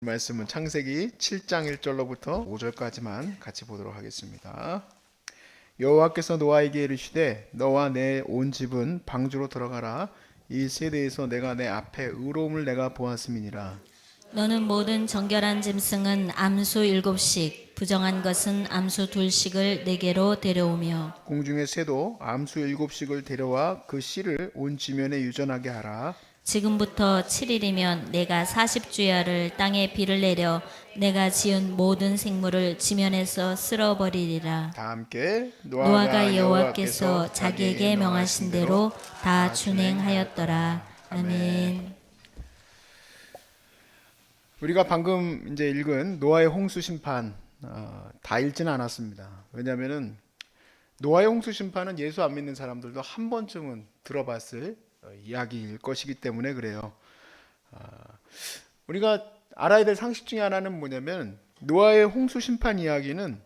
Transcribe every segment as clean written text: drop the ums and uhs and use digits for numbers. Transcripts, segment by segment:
말씀은 창세기 7장 1절로부터 5절까지만 같이 보도록 하겠습니다. 여호와께서 노아에게 이르시되 너와 내 온 집은 방주로 들어가라. 이 세대에서 내가 내 앞에 의로움을 내가 보았음이니라. 너는 모든 정결한 짐승은 암수 7씩 부정한 것은 암수 2씩을 내게로 데려오며 공중의 새도 암수 7씩을 데려와 그 씨를 온 지면에 유전하게 하라. 지금부터 7일이면 내가 40주야를 땅에 비를 내려 내가 지은 모든 생물을 지면에서 쓸어버리리라. 다 함께 노아가 여호와께서 자기에게 명하신 대로 다 준행하였더라. 아멘. 우리가 방금 이제 읽은 노아의 홍수 심판 다 읽지는 않았습니다. 왜냐하면은 노아의 홍수 심판은 예수 안 믿는 사람들도 한 번쯤은 들어봤을 이야기일 것이기 때문에 그래요. 우리가 알아야 될 상식 중에 하나는 뭐냐면 노아의 홍수 심판 이야기는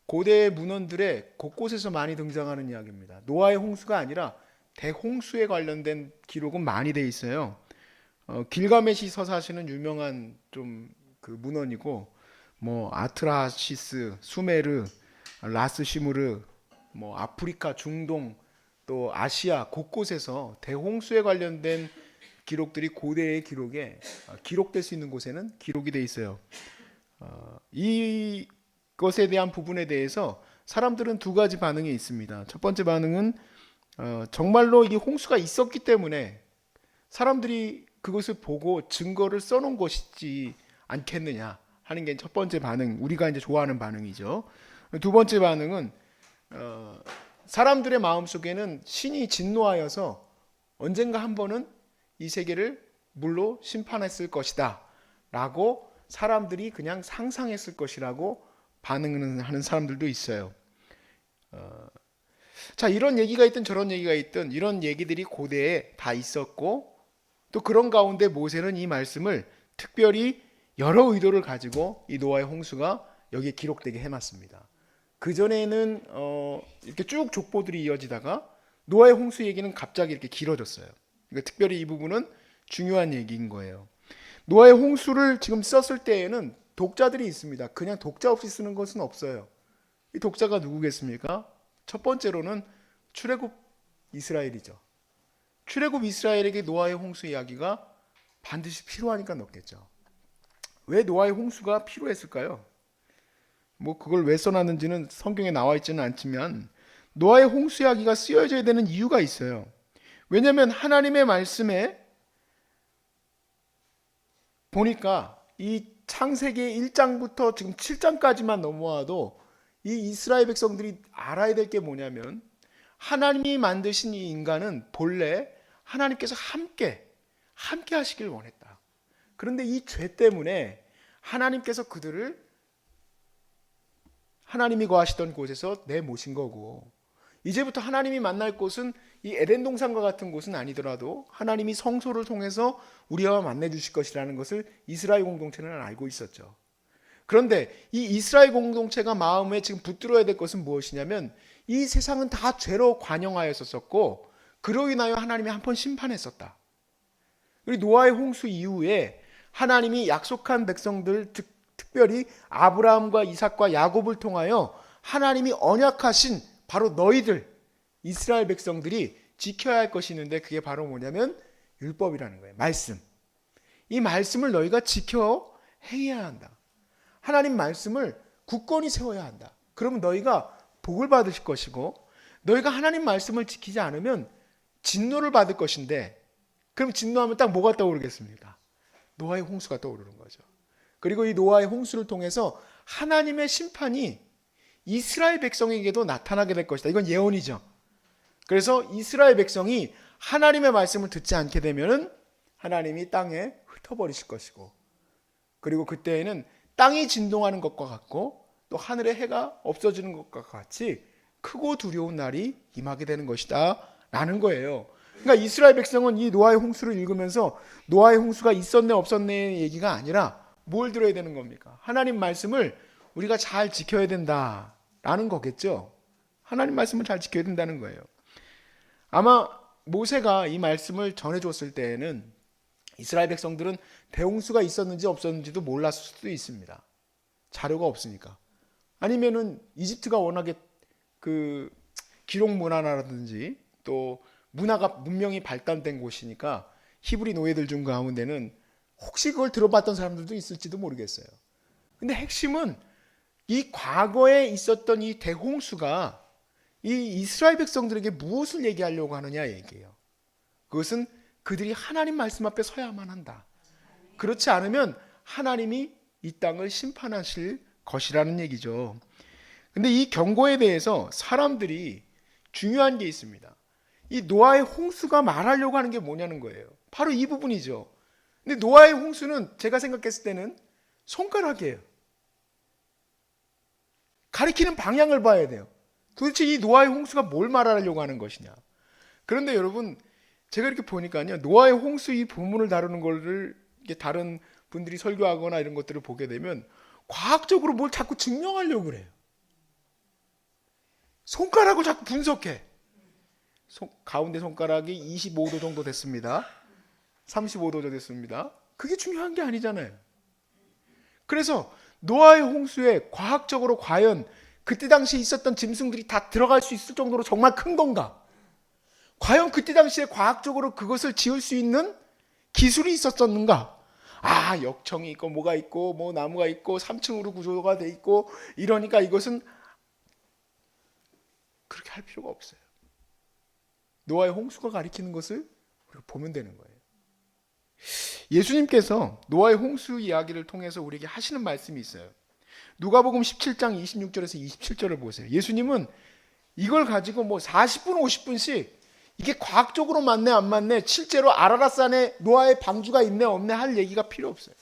고대 문헌들의 곳곳에서 많이 등장하는 이야기입니다. 노아의 홍수가 아니라 대홍수에 관련된 기록은 많이 돼 있어요. 길가메시 서사시는 유명한 좀 그 문헌이고, 뭐 아트라시스, 수메르, 라스시무르, 뭐 아프리카, 중동, 또 아시아 곳곳에서 대홍수에 관련된 기록들이 고대의 기록에 기록될 수 있는 곳에는 기록이 돼 있어요. 이것에 대한 부분에 대해서 사람들은 두 가지 반응이 있습니다. 첫 번째 반응은 정말로 이 홍수가 있었기 때문에 사람들이 그것을 보고 증거를 써놓은 것이지 않겠느냐 하는 게 첫 번째 반응, 우리가 이제 좋아하는 반응이죠. 두 번째 반응은 사람들의 마음속에는 신이 진노하여서 언젠가 한 번은 이 세계를 물로 심판했을 것이다 라고 사람들이 그냥 상상했을 것이라고 반응을 하는 사람들도 있어요. 자, 이런 얘기가 있든 저런 얘기가 있든 이런 얘기들이 고대에 다 있었고, 또 그런 가운데 모세는 이 말씀을 특별히 여러 의도를 가지고 이 노아의 홍수가 여기에 기록되게 해놨습니다. 그전에는 이렇게 쭉 족보들이 이어지다가 노아의 홍수 얘기는 갑자기 이렇게 길어졌어요. 그러니까 특별히 이 부분은 중요한 얘기인 거예요. 노아의 홍수를 지금 썼을 때에는 독자들이 있습니다. 그냥 독자 없이 쓰는 것은 없어요. 이 독자가 누구겠습니까? 첫 번째로는 출애굽 이스라엘이죠. 출애굽 이스라엘에게 노아의 홍수 이야기가 반드시 필요하니까 넣겠죠. 왜 노아의 홍수가 필요했을까요? 뭐 그걸 왜 써놨는지는 성경에 나와 있지는 않지만 노아의 홍수 이야기가 쓰여져야 되는 이유가 있어요. 왜냐하면 하나님의 말씀에 보니까 이 창세기 1장부터 지금 7장까지만 넘어와도 이 이스라엘 백성들이 알아야 될 게 뭐냐면 하나님이 만드신 이 인간은 본래 하나님께서 함께 하시길 원했다. 그런데 이 죄 때문에 하나님께서 그들을 하나님이 거하시던 곳에서 내모신 거고, 이제부터 하나님이 만날 곳은 이 에덴 동산과 같은 곳은 아니더라도 하나님이 성소를 통해서 우리와 만나 주실 것이라는 것을 이스라엘 공동체는 알고 있었죠. 그런데 이 이스라엘 공동체가 마음에 지금 붙들어야 될 것은 무엇이냐면 이 세상은 다 죄로 관영하였었고 그로 인하여 하나님이 한 번 심판했었다. 그리고 노아의 홍수 이후에 하나님이 약속한 백성들, 특별히 아브라함과 이삭과 야곱을 통하여 하나님이 언약하신 바로 너희들 이스라엘 백성들이 지켜야 할 것이 있는데 그게 바로 뭐냐면 율법이라는 거예요. 말씀. 이 말씀을 너희가 지켜 행해야 한다. 하나님 말씀을 굳건히 세워야 한다. 그러면 너희가 복을 받으실 것이고, 너희가 하나님 말씀을 지키지 않으면 진노를 받을 것인데, 그럼 진노하면 딱 뭐가 떠오르겠습니까? 노아의 홍수가 떠오르는 거죠. 그리고 이 노아의 홍수를 통해서 하나님의 심판이 이스라엘 백성에게도 나타나게 될 것이다. 이건 예언이죠. 그래서 이스라엘 백성이 하나님의 말씀을 듣지 않게 되면은 하나님이 땅에 흩어버리실 것이고, 그리고 그때에는 땅이 진동하는 것과 같고 또 하늘의 해가 없어지는 것과 같이 크고 두려운 날이 임하게 되는 것이다 라는 거예요. 그러니까 이스라엘 백성은 이 노아의 홍수를 읽으면서 노아의 홍수가 있었네 없었네 얘기가 아니라 뭘 들어야 되는 겁니까? 하나님 말씀을 우리가 잘 지켜야 된다라는 거겠죠. 하나님 말씀을 잘 지켜야 된다는 거예요. 아마 모세가 이 말씀을 전해줬을 때에는 이스라엘 백성들은 대홍수가 있었는지 없었는지도 몰랐을 수도 있습니다. 자료가 없으니까. 아니면은 이집트가 워낙에 그 기록 문화라든지 또 문명이 발달된 곳이니까 히브리 노예들 중 가운데는 혹시 그걸 들어봤던 사람들도 있을지도 모르겠어요. 근데 핵심은 이 과거에 있었던 이 대홍수가 이 이스라엘 백성들에게 무엇을 얘기하려고 하느냐 얘기예요. 그것은 그들이 하나님 말씀 앞에 서야만 한다. 그렇지 않으면 하나님이 이 땅을 심판하실 것이라는 얘기죠. 근데 이 경고에 대해서 사람들이 중요한 게 있습니다. 이 노아의 홍수가 말하려고 하는 게 뭐냐는 거예요. 바로 이 부분이죠. 근데 노아의 홍수는 제가 생각했을 때는 손가락이에요. 가리키는 방향을 봐야 돼요. 도대체 이 노아의 홍수가 뭘 말하려고 하는 것이냐. 그런데 여러분, 제가 이렇게 보니까요, 노아의 홍수 이 본문을 다루는 거를 다른 분들이 설교하거나 이런 것들을 보게 되면 과학적으로 뭘 자꾸 증명하려고 그래요. 손가락을 자꾸 분석해. 가운데 손가락이 25도 정도 됐습니다. 35도 정도 됐습니다. 그게 중요한 게 아니잖아요. 그래서 노아의 홍수에 과학적으로 과연 그때 당시에 있었던 짐승들이 다 들어갈 수 있을 정도로 정말 큰 건가? 과연 그때 당시에 과학적으로 그것을 지을 수 있는 기술이 있었었는가? 아, 역청이 있고 뭐가 있고 뭐 나무가 있고 3층으로 구조가 돼 있고 이러니까 이것은 그렇게 할 필요가 없어요. 노아의 홍수가 가리키는 것을 우리가 보면 되는 거예요. 예수님께서 노아의 홍수 이야기를 통해서 우리에게 하시는 말씀이 있어요. 누가복음 17장 26절에서 27절을 보세요. 예수님은 이걸 가지고 뭐 40분 50분씩 이게 과학적으로 맞네 안 맞네, 실제로 아라랏산에 노아의 방주가 있네 없네 할 얘기가 필요 없어요.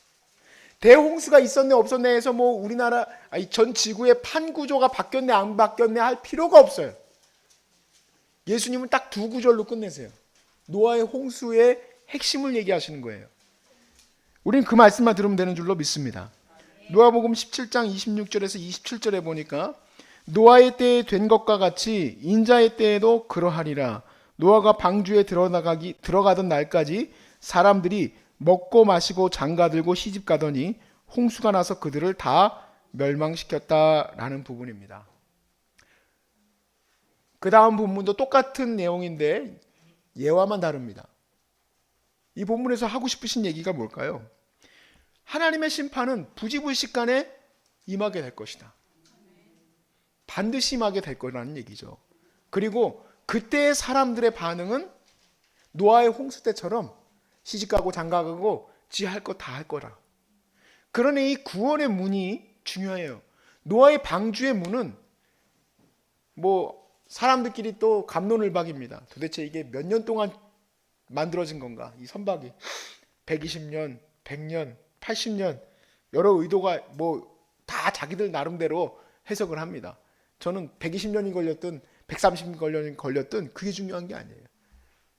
대홍수가 있었네 없었네 해서 뭐 우리나라 전 지구의 판 구조가 바뀌었네 안 바뀌었네 할 필요가 없어요. 예수님은 딱 두 구절로 끝내세요. 노아의 홍수의 핵심을 얘기하시는 거예요. 우리는 그 말씀만 들으면 되는 줄로 믿습니다. 노아복음 17장 26절에서 27절에 보니까 노아의 때에 된 것과 같이 인자의 때에도 그러하리라. 노아가 방주에 들어가던 날까지 사람들이 먹고 마시고 장가들고 시집가더니 홍수가 나서 그들을 다 멸망시켰다라는 부분입니다. 그 다음 본문도 똑같은 내용인데 예화만 다릅니다. 이 본문에서 하고 싶으신 얘기가 뭘까요? 하나님의 심판은 부지불식간에 임하게 될 것이다. 반드시 임하게 될 거라는 얘기죠. 그리고 그때의 사람들의 반응은 노아의 홍수 때처럼 시집가고 장가가고 지 할 거 다 할 거라. 그러니 이 구원의 문이 중요해요. 노아의 방주의 문은 뭐 사람들끼리 또 갑론을박입니다. 도대체 이게 몇 년 동안 만들어진 건가? 이 선박이 120년, 100년, 80년 여러 의도가 뭐 다 자기들 나름대로 해석을 합니다. 저는 120년이 걸렸든 130년이 걸렸든 그게 중요한 게 아니에요.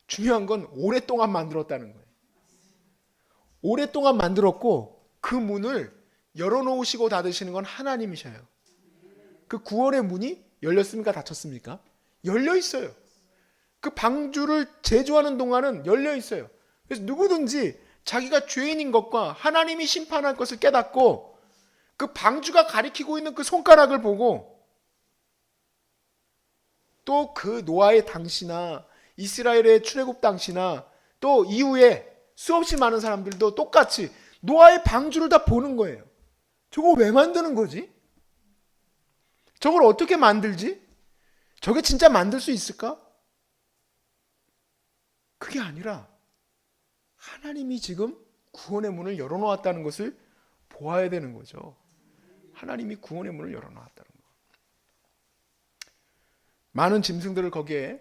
중요한 건 오랫동안 만들었다는 거예요. 오랫동안 만들었고 그 문을 열어놓으시고 닫으시는 건 하나님이셔요. 그 구원의 문이 열렸습니까? 닫혔습니까? 열려 있어요. 그 방주를 제조하는 동안은 열려 있어요. 그래서 누구든지 자기가 죄인인 것과 하나님이 심판할 것을 깨닫고 그 방주가 가리키고 있는 그 손가락을 보고 또 그 노아의 당시나 이스라엘의 출애굽 당시나 또 이후에 수없이 많은 사람들도 똑같이 노아의 방주를 다 보는 거예요. 저거 왜 만드는 거지? 저걸 어떻게 만들지? 저게 진짜 만들 수 있을까? 그게 아니라 하나님이 지금 구원의 문을 열어놓았다는 것을 보아야 되는 거죠. 하나님이 구원의 문을 열어놓았다는 거. 많은 짐승들을 거기에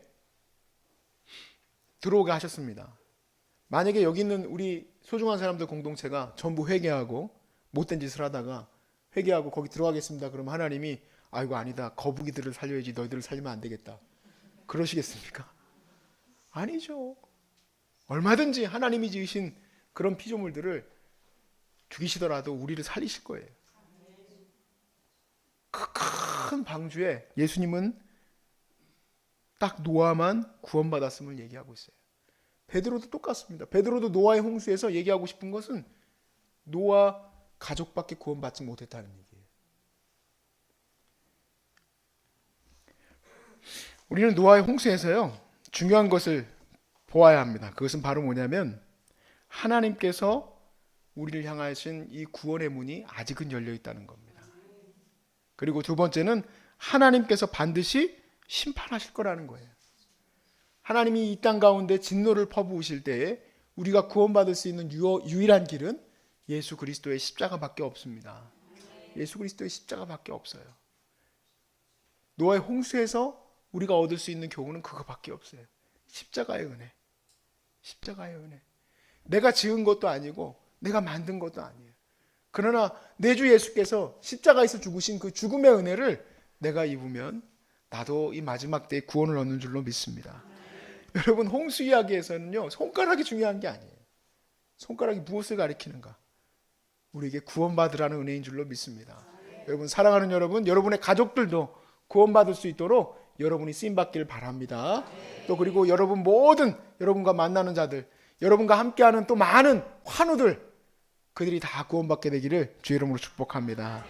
들어오게 하셨습니다. 만약에 여기 있는 우리 소중한 사람들 공동체가 전부 회개하고 못된 짓을 하다가 회개하고 거기 들어가겠습니다. 그러면 하나님이 아이고 아니다. 거북이들을 살려야지 너희들을 살리면 안 되겠다. 그러시겠습니까? 아니죠. 얼마든지 하나님이 지으신 그런 피조물들을 죽이시더라도 우리를 살리실 거예요. 그 큰 방주에 예수님은 딱 노아만 구원받았음을 얘기하고 있어요. 베드로도 똑같습니다. 베드로도 노아의 홍수에서 얘기하고 싶은 것은 노아 가족밖에 구원받지 못했다는 얘기예요. 우리는 노아의 홍수에서요, 중요한 것을 보아야 합니다. 그것은 바로 뭐냐면 하나님께서 우리를 향하신 이 구원의 문이 아직은 열려 있다는 겁니다. 그리고 두 번째는 하나님께서 반드시 심판하실 거라는 거예요. 하나님이 이 땅 가운데 진노를 퍼부으실 때에 우리가 구원받을 수 있는 유일한 길은 예수 그리스도의 십자가밖에 없습니다. 예수 그리스도의 십자가밖에 없어요. 노아의 홍수에서 우리가 얻을 수 있는 교훈은 그거밖에 없어요. 십자가의 은혜. 십자가의 은혜. 내가 지은 것도 아니고 내가 만든 것도 아니에요. 그러나 내 주 예수께서 십자가에서 죽으신 그 죽음의 은혜를 내가 입으면 나도 이 마지막 때에 구원을 얻는 줄로 믿습니다. 여러분, 홍수 이야기에서는요, 손가락이 중요한 게 아니에요. 손가락이 무엇을 가리키는가? 우리에게 구원받으라는 은혜인 줄로 믿습니다. 여러분, 사랑하는 여러분, 여러분의 가족들도 구원받을 수 있도록 여러분이 쓰임받기를 바랍니다. 또 그리고 여러분 모든 여러분과 만나는 자들, 여러분과 함께하는 또 많은 환우들, 그들이 다 구원받게 되기를 주의 이름으로 축복합니다.